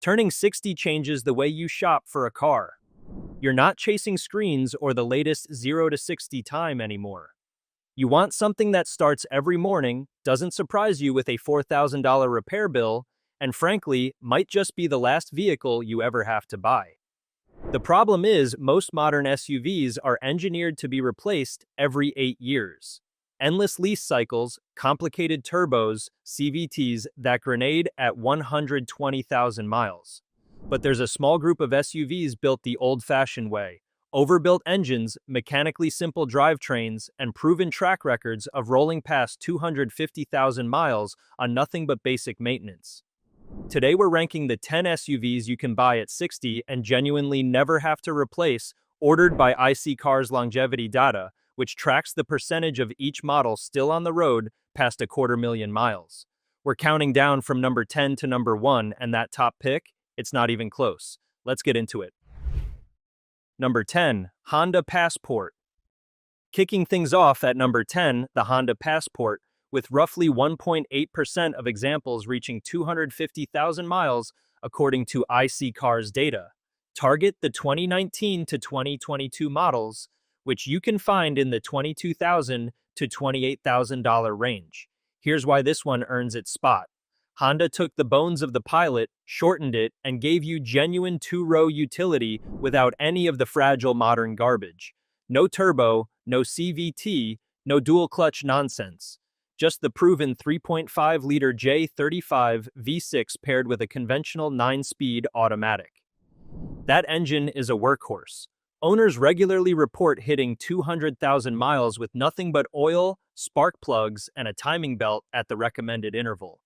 Turning 60 changes the way you shop for a car. You're not chasing screens or the latest 0 to 60 time anymore. You want something that starts every morning, doesn't surprise you with a $4,000 repair bill, and frankly, might just be the last vehicle you ever have to buy. The problem is, most modern SUVs are engineered to be replaced every 8 years. Endless lease cycles, complicated turbos, CVTs that grenade at 120,000 miles. But there's a small group of SUVs built the old-fashioned way. Overbuilt engines, mechanically simple drivetrains, and proven track records of rolling past 250,000 miles on nothing but basic maintenance. Today we're ranking the 10 SUVs you can buy at 60 and genuinely never have to replace, ordered by IC Cars longevity data, which tracks the percentage of each model still on the road past 250,000 miles. We're counting down from number 10 to number 1, and that top pick, it's not even close. Let's get into it. Number 10, Honda Passport. Kicking things off at number 10, the Honda Passport, with roughly 1.8% of examples reaching 250,000 miles, according to IC Cars data. Target the 2019 to 2022 models, which you can find in the $22,000 to $28,000 range. Here's why this one earns its spot. Honda took the bones of the Pilot, shortened it, and gave you genuine two-row utility without any of the fragile modern garbage. No turbo, no CVT, no dual-clutch nonsense. Just the proven 3.5-liter J35 V6 paired with a conventional 9-speed automatic. That engine is a workhorse. Owners regularly report hitting 200,000 miles with nothing but oil, spark plugs, and a timing belt at the recommended interval.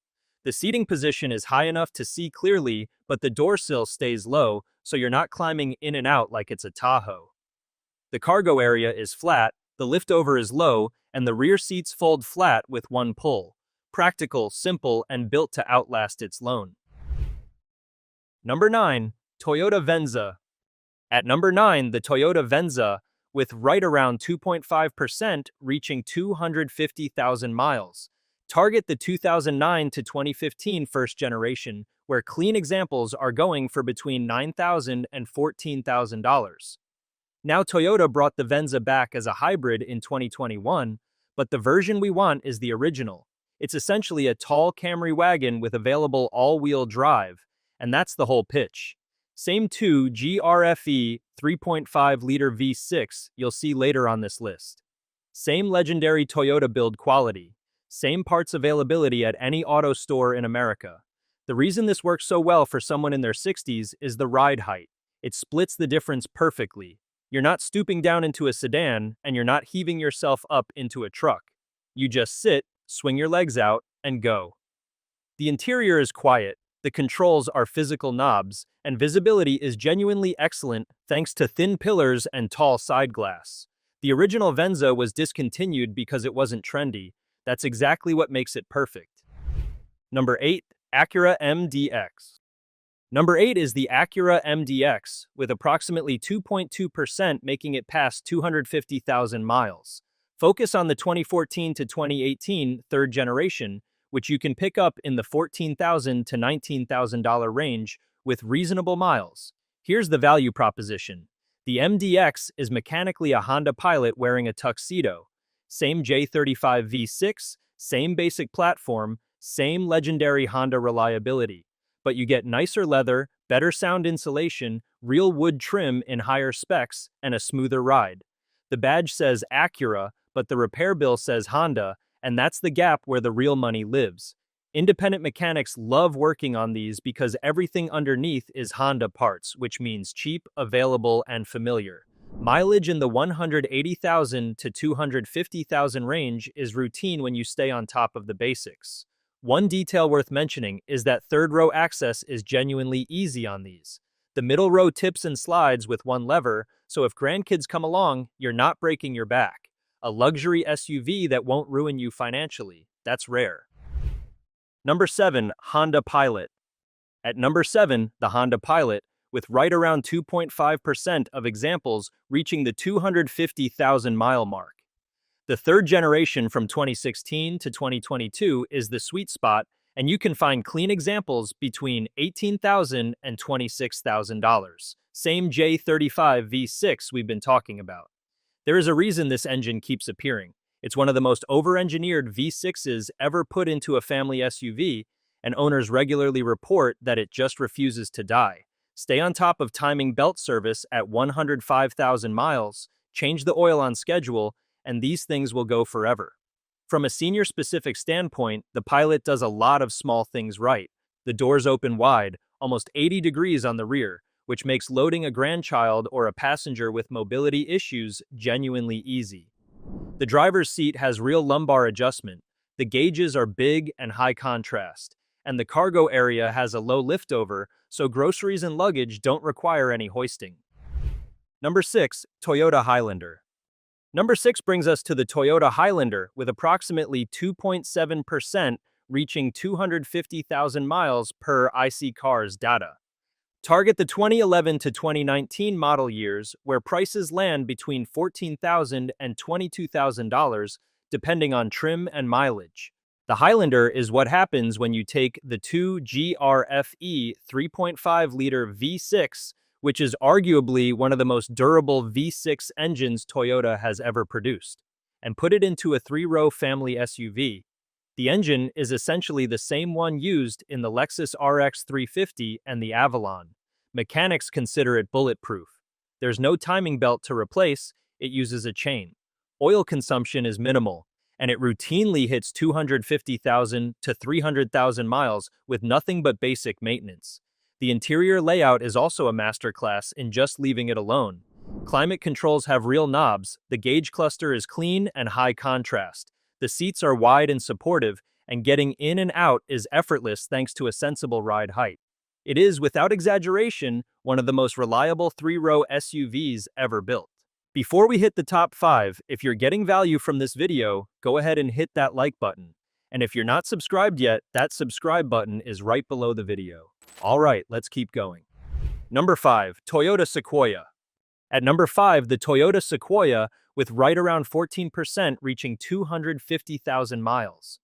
The seating position is high enough to see clearly, but the door sill stays low, so you're not climbing in and out like it's a Tahoe. The cargo area is flat, the liftover is low, and the rear seats fold flat with one pull. Practical, simple, and built to outlast its loan. Number 9, Toyota Venza. At number 9, the Toyota Venza, with right around 2.5% reaching 250,000 miles. Target the 2009 to 2015 first generation, where clean examples are going for between $9,000 and $14,000. Now Toyota brought the Venza back as a hybrid in 2021, but the version we want is the original. It's essentially a tall Camry wagon with available all-wheel drive, and that's the whole pitch. Same 2 GRFE 3.5-liter V6 you'll see later on this list. Same legendary Toyota build quality. Same parts availability at any auto store in America. The reason this works so well for someone in their 60s is the ride height. It splits the difference perfectly. You're not stooping down into a sedan, and you're not heaving yourself up into a truck. You just sit, swing your legs out, and go. The interior is quiet, the controls are physical knobs, and visibility is genuinely excellent thanks to thin pillars and tall side glass. The original Venza was discontinued because it wasn't trendy. That's exactly what makes it perfect. Number 8, Acura MDX. Number 8 is the Acura MDX, with approximately 2.2% making it past 250,000 miles. Focus on the 2014 to 2018 third generation, which you can pick up in the $14,000 to $19,000 range with reasonable miles. Here's the value proposition. The MDX is mechanically a Honda Pilot wearing a tuxedo. Same J35 V6, same basic platform, same legendary Honda reliability. But you get nicer leather, better sound insulation, real wood trim in higher specs, and a smoother ride. The badge says Acura, but the repair bill says Honda, and that's the gap where the real money lives. Independent mechanics love working on these because everything underneath is Honda parts, which means cheap, available, and familiar. Mileage in the 180,000 to 250,000 range is routine when you stay on top of the basics. One detail worth mentioning is that third row access is genuinely easy on these. The middle row tips and slides with one lever, so if grandkids come along, you're not breaking your back. A luxury SUV that won't ruin you financially. That's rare. Number 7, Honda Pilot. At number 7, the Honda Pilot, with right around 2.5% of examples reaching the 250,000 mile mark. The third generation from 2016 to 2022 is the sweet spot, And you can find clean examples between $18,000 and $26,000. Same J35 V6 we've been talking about. There is a reason this engine keeps appearing. It's one of the most over-engineered V6s ever put into a family SUV, and owners regularly report that it just refuses to die. Stay on top of timing belt service at 105,000 miles, change the oil on schedule, and these things will go forever. From a senior-specific standpoint, the Pilot does a lot of small things right. The doors open wide, almost 80 degrees on the rear, which makes loading a grandchild or a passenger with mobility issues genuinely easy. The driver's seat has real lumbar adjustment, the gauges are big and high contrast, and the cargo area has a low liftover, so groceries and luggage don't require any hoisting. Number 6. Toyota Highlander. Number 6 brings us to the Toyota Highlander, with approximately 2.7% reaching 250,000 miles per iSeeCars data. Target the 2011 to 2019 model years, where prices land between $14,000 and $22,000, depending on trim and mileage. The Highlander is what happens when you take the 2GRFE 3.5-liter V6, which is arguably one of the most durable V6 engines Toyota has ever produced, and put it into a 3-row family SUV. The engine is essentially the same one used in the Lexus RX 350 and the Avalon. Mechanics consider it bulletproof. There's no timing belt to replace, it uses a chain. Oil consumption is minimal, and it routinely hits 250,000 to 300,000 miles with nothing but basic maintenance. The interior layout is also a masterclass in just leaving it alone. Climate controls have real knobs, the gauge cluster is clean and high contrast. The seats are wide and supportive, and getting in and out is effortless thanks to a sensible ride height. It is, without exaggeration, one of the most reliable 3-row SUVs ever built. Before we hit the top 5, if you're getting value from this video, go ahead and hit that like button. And if you're not subscribed yet, that subscribe button is right below the video. Alright, let's keep going. Number 5. Toyota Sequoia. At number 5, the Toyota Sequoia, with right around 14% reaching 250,000 miles.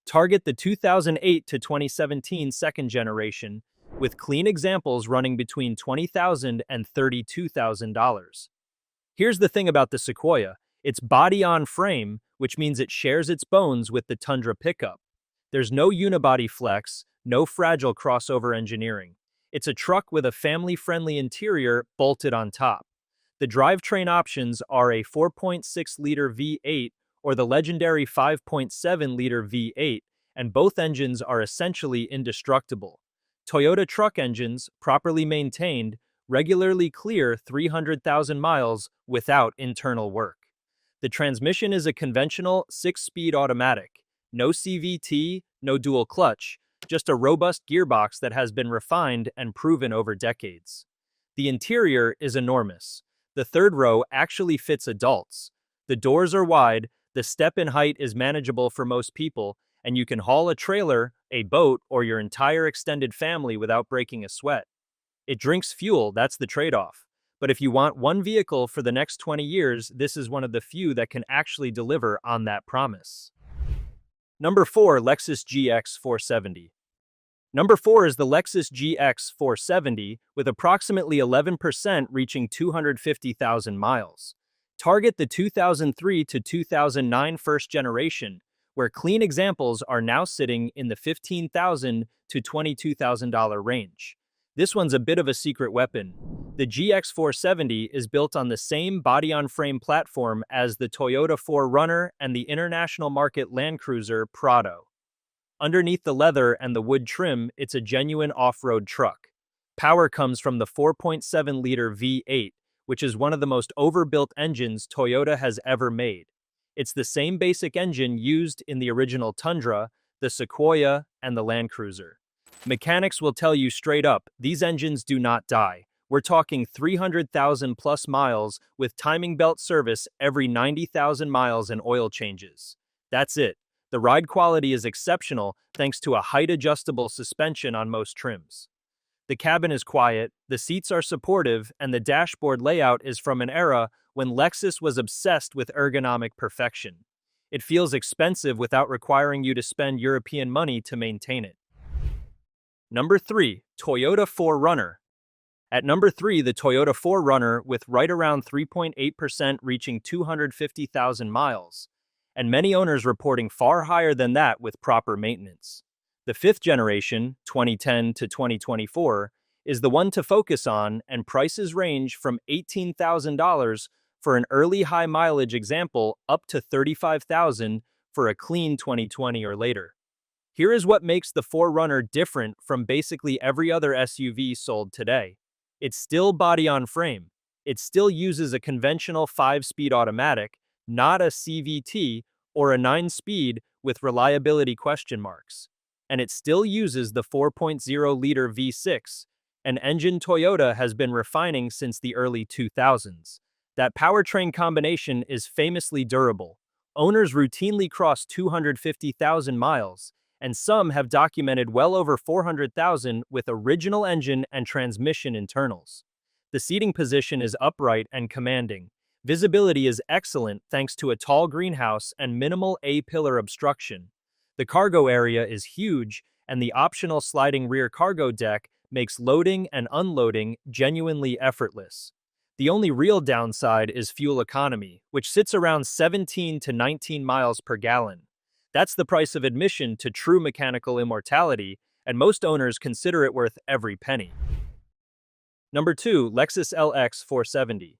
Target the 2008 to 2017 second generation, with clean examples running between $20,000 and $32,000. Here's the thing about the Sequoia. It's body-on-frame, which means it shares its bones with the Tundra pickup. There's no unibody flex, no fragile crossover engineering. It's a truck with a family-friendly interior bolted on top. The drivetrain options are a 4.6-liter V8 or the legendary 5.7-liter V8, and both engines are essentially indestructible. Toyota truck engines, properly maintained, regularly clear 300,000 miles without internal work. The transmission is a conventional 6-speed automatic. No CVT, no dual clutch, just a robust gearbox that has been refined and proven over decades. The interior is enormous. The third row actually fits adults. The doors are wide, the step in height is manageable for most people, and you can haul a trailer, a boat, or your entire extended family without breaking a sweat. It drinks fuel, that's the trade-off. But if you want one vehicle for the next 20 years, this is one of the few that can actually deliver on that promise. Number 4. Lexus GX 470. Number 4 is the Lexus GX 470, with approximately 11% reaching 250,000 miles. Target the 2003 to 2009 first generation, where clean examples are now sitting in the $15,000 to $22,000 range. This one's a bit of a secret weapon. The GX 470 is built on the same body-on-frame platform as the Toyota 4Runner and the international market Land Cruiser Prado. Underneath the leather and the wood trim, it's a genuine off-road truck. Power comes from the 4.7-liter V8, which is one of the most overbuilt engines Toyota has ever made. It's the same basic engine used in the original Tundra, the Sequoia, and the Land Cruiser. Mechanics will tell you straight up, these engines do not die. We're talking 300,000 plus miles with timing belt service every 90,000 miles and oil changes. That's it. The ride quality is exceptional thanks to a height-adjustable suspension on most trims. The cabin is quiet, the seats are supportive, and the dashboard layout is from an era when Lexus was obsessed with ergonomic perfection. It feels expensive without requiring you to spend European money to maintain it. Number 3. Toyota 4Runner. At number 3, the Toyota 4Runner with right around 3.8% reaching 250,000 miles, and many owners reporting far higher than that with proper maintenance. The 5th generation, 2010 to 2024, is the one to focus on, and prices range from $18,000 for an early high mileage example up to $35,000 for a clean 2020 or later. Here is what makes the 4Runner different from basically every other SUV sold today. It's still body on frame. It still uses a conventional 5-speed automatic, not a CVT or a 9-speed with reliability question marks. And it still uses the 4.0-liter V6, an engine Toyota has been refining since the early 2000s. That powertrain combination is famously durable. Owners routinely cross 250,000 miles, and some have documented well over 400,000 with original engine and transmission internals. The seating position is upright and commanding. Visibility is excellent thanks to a tall greenhouse and minimal A-pillar obstruction. The cargo area is huge, and the optional sliding rear cargo deck makes loading and unloading genuinely effortless. The only real downside is fuel economy, which sits around 17 to 19 miles per gallon. That's the price of admission to true mechanical immortality, and most owners consider it worth every penny. Number 2, Lexus LX 470.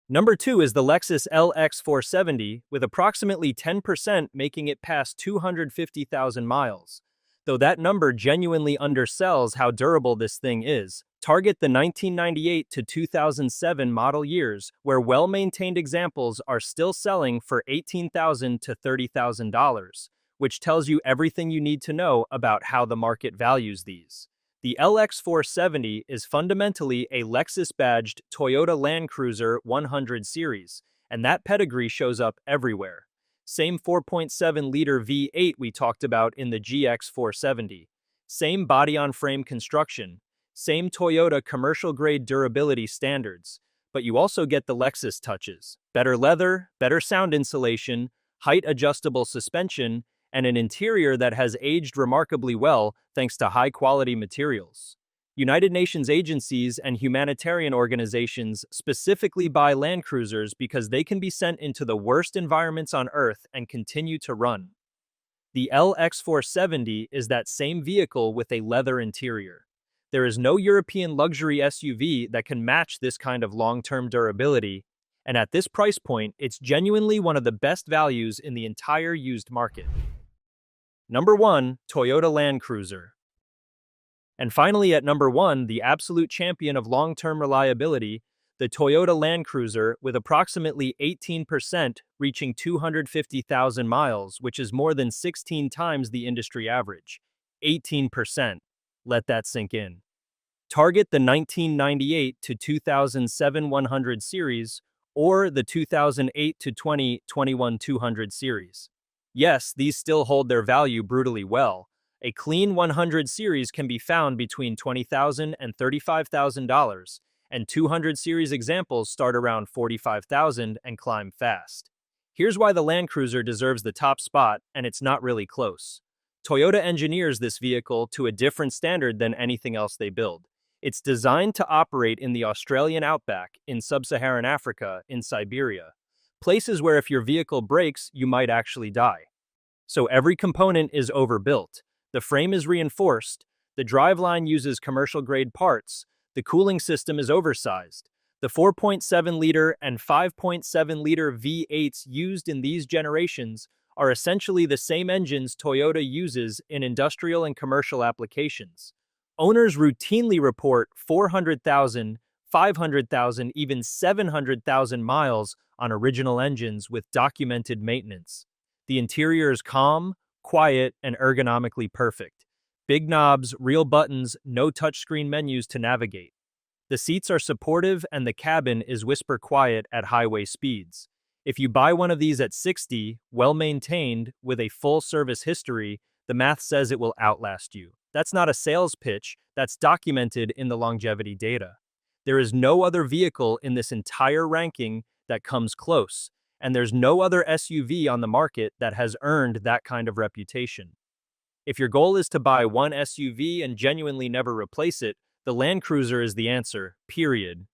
Number 2 is the Lexus LX 470, with approximately 10% making it past 250,000 miles. Though that number genuinely undersells how durable this thing is, target the 1998 to 2007 model years, where well-maintained examples are still selling for $18,000 to $30,000, which tells you everything you need to know about how the market values these. The LX 470 is fundamentally a Lexus-badged Toyota Land Cruiser 100 series, and that pedigree shows up everywhere. Same 4.7-liter V8 we talked about in the GX 470. Same body-on-frame construction. Same Toyota commercial-grade durability standards. But you also get the Lexus touches. Better leather, better sound insulation, height-adjustable suspension, and an interior that has aged remarkably well thanks to high-quality materials. United Nations agencies and humanitarian organizations specifically buy Land Cruisers because they can be sent into the worst environments on Earth and continue to run. The LX 470 is that same vehicle with a leather interior. There is no European luxury SUV that can match this kind of long-term durability, and at this price point, it's genuinely one of the best values in the entire used market. Number 1, Toyota Land Cruiser. And finally, at number 1, the absolute champion of long-term reliability, the Toyota Land Cruiser with approximately 18% reaching 250,000 miles, which is more than 16 times the industry average. 18%. Let that sink in. Target the 1998 to 2007 100 series or the 2008 to 2021 200 series. Yes, these still hold their value brutally well. A clean 100 series can be found between $20,000 and $35,000, and 200 series examples start around $45,000 and climb fast. Here's why the Land Cruiser deserves the top spot, and it's not really close. Toyota engineers this vehicle to a different standard than anything else they build. It's designed to operate in the Australian outback, in sub-Saharan Africa, in Siberia. Places where if your vehicle breaks, you might actually die. So every component is overbuilt. The frame is reinforced, the driveline uses commercial-grade parts, the cooling system is oversized. The 4.7-liter and 5.7-liter V8s used in these generations are essentially the same engines Toyota uses in industrial and commercial applications. Owners routinely report 400,000, 500,000, even 700,000 miles on original engines with documented maintenance. The interior is calm, quiet, and ergonomically perfect. Big knobs, real buttons, no touchscreen menus to navigate. The seats are supportive and the cabin is whisper quiet at highway speeds. If you buy one of these at 60, well-maintained, with a full service history, the math says it will outlast you. That's not a sales pitch, that's documented in the longevity data. There is no other vehicle in this entire ranking that comes close, and there's no other SUV on the market that has earned that kind of reputation. If your goal is to buy one SUV and genuinely never replace it, the Land Cruiser is the answer, period.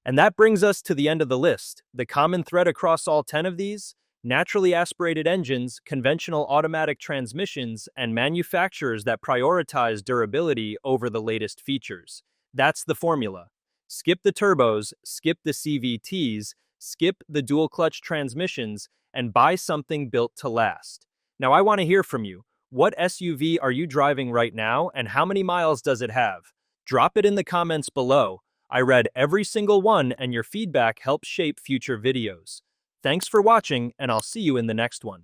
And that brings us to the end of the list. The common thread across all 10 of these? Naturally aspirated engines, conventional automatic transmissions, and manufacturers that prioritize durability over the latest features. That's the formula. Skip the turbos, skip the CVTs, skip the dual-clutch transmissions, and buy something built to last. Now I want to hear from you. What SUV are you driving right now, and how many miles does it have? Drop it in the comments below. I read every single one, and your feedback helps shape future videos. Thanks for watching, and I'll see you in the next one.